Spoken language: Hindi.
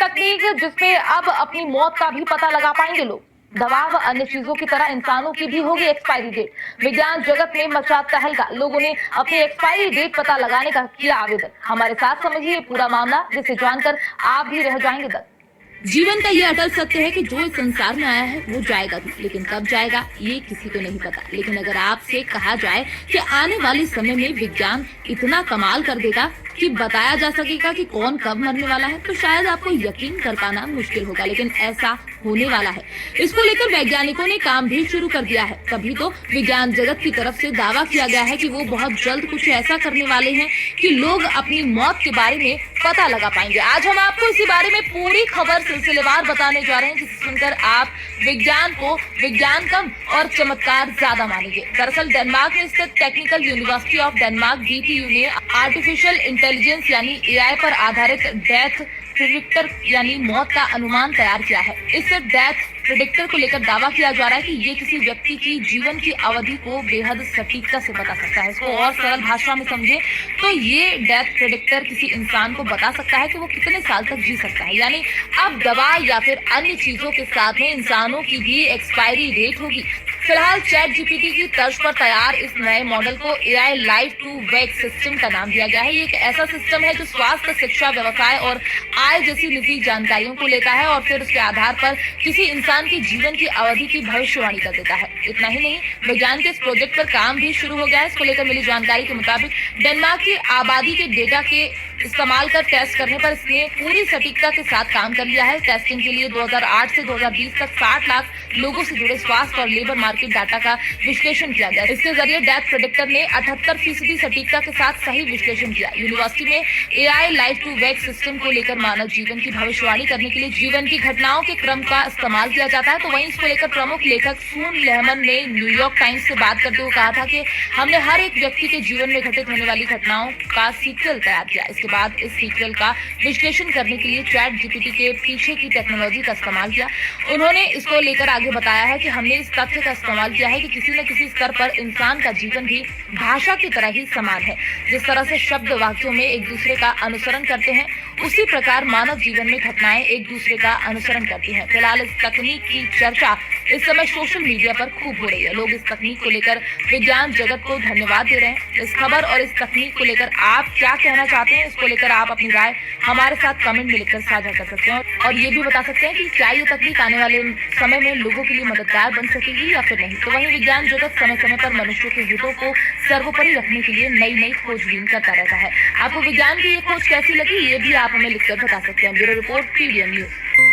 तकनीक जिसमें अब अपनी मौत का भी पता लगा पाएंगे लोग। दवा व अन्य चीजों की तरह इंसानों की भी होगी एक्सपायरी डेट। विज्ञान जगत में मचा तहलका, लोगों ने अपनी एक्सपायरी डेट पता लगाने का किया आवेदन। हमारे साथ समझिए पूरा मामला, जिसे जानकर आप भी रह जाएंगे दंग। जीवन का ये अटल सत्य है कि जो इस संसार में आया है वो जाएगा भी, लेकिन कब जाएगा ये किसी को नहीं पता। लेकिन अगर आपसे कहा जाए कि आने वाले समय में विज्ञान इतना कमाल कर देगा कि बताया जा सकेगा कि कौन कब मरने वाला है, तो शायद आपको यकीन कर पाना मुश्किल होगा, लेकिन ऐसा होने वाला है। इसको लेकर वैज्ञानिकों ने काम भी शुरू कर दिया है। तभी तो विज्ञान जगत की तरफ से दावा किया गया है कि वो बहुत जल्द कुछ ऐसा करने वाले हैं कि लोग अपनी मौत के बारे में पता लगा पाएंगे। आज हम आपको इसी बारे में पूरी खबर सिलसिलेवार बताने जा रहे हैं, जिसे सुनकर आप विज्ञान को विज्ञान कम और चमत्कार ज्यादा मानेंगे। दरअसल डेनमार्क में स्थित technical university of Denmark DTU ने आर्टिफिशियल इंटेलिजेंस यानी AI पर आधारित डेथ प्रिडिक्टर यानी मौत का अनुमान तैयार किया है। इस डेथ प्रिडिक्टर को लेकर दावा किया जा रहा है कि ये किसी व्यक्ति की जीवन की अवधि को बेहद सटीकता से बता सकता है। इसको और सरल भाषा में समझे तो ये डेथ प्रिडिक्टर किसी इंसान को बता सकता है कि वो कितने साल तक जी सकता है। यानी अब दवा या फिर अन्य चीजों के साथ में इंसानों की भी एक्सपायरी डेट होगी। फिलहाल ChatGPT की तर्ज पर तैयार इस नए मॉडल को AI life to wake system का नाम दिया गया है। ये एक ऐसा सिस्टम है जो स्वास्थ्य, शिक्षा, व्यवसाय और आय जैसी निजी जानकारियों को लेता है और फिर उसके आधार पर किसी इंसान की जीवन की अवधि की भविष्यवाणी कर देता है। इतना ही नहीं, विज्ञान के इस प्रोजेक्ट पर काम भी शुरू हो गया है। इसको लेकर मिली जानकारी के मुताबिक डेनमार्क की आबादी के डेटा के इस्तेमाल कर टेस्ट करने पर इसने पूरी सटीकता के साथ काम कर लिया है। टेस्टिंग के लिए 2008 से 2020 तक 60 लाख लोगों से जुड़े स्वास्थ्य और लेबर मार्केट डाटा का विश्लेषण किया गया। इसके जरिए डेथ प्रेडिक्टर ने 78% सटीकता के साथ सही विश्लेषण किया। यूनिवर्सिटी में AI life to wake system को लेकर मानव जीवन की भविष्यवाणी करने के लिए जीवन की घटनाओं के क्रम का इस्तेमाल किया जाता है। तो वहीं इसको लेकर प्रमुख लेखक सून लेहमन ने न्यूयॉर्क टाइम्स से बात करते हुए कहा था कि हमने हर एक व्यक्ति के जीवन में घटित होने वाली घटनाओं का सीक्वल तैयार किया। इसके बाद इस सीक्वल का विश्लेषण करने के लिए ChatGPT के पीछे की टेक्नोलॉजी का इस्तेमाल किया। उन्होंने इसको लेकर आगे बताया है कि हमने इस तथ्य का इस्तेमाल किया है कि किसी न किसी स्तर पर इंसान का जीवन भी भाषा की तरह ही समान है। जिस तरह से शब्द वाक्यों में एक दूसरे का अनुसरण करते हैं, उसी प्रकार मानव जीवन में घटनाएं एक दूसरे का अनुसरण करती हैं। फिलहाल इस तकनीक की चर्चा इस समय सोशल मीडिया पर खूब हो रही है। लोग इस तकनीक को लेकर विज्ञान जगत को धन्यवाद दे रहे हैं। इस खबर और इस तकनीक को लेकर आप क्या कहना चाहते हैं, इसको लेकर आप अपनी राय हमारे साथ कमेंट में लिखकर साझा कर सकते हैं और ये भी बता सकते हैं कि क्या ये तकनीक आने वाले समय में लोगों के लिए मददगार बन सकेगी या फिर नहीं। तो वहीं विज्ञान जगत समय समय पर मनुष्यों के हितों को सर्वोपरि रखने के लिए नई नई खोजबीन करता रहता है। आपको विज्ञान की ये खोज कैसी लगी, ये भी आप हमें लिखकर बता सकते हैं। Bureau report, PDN news.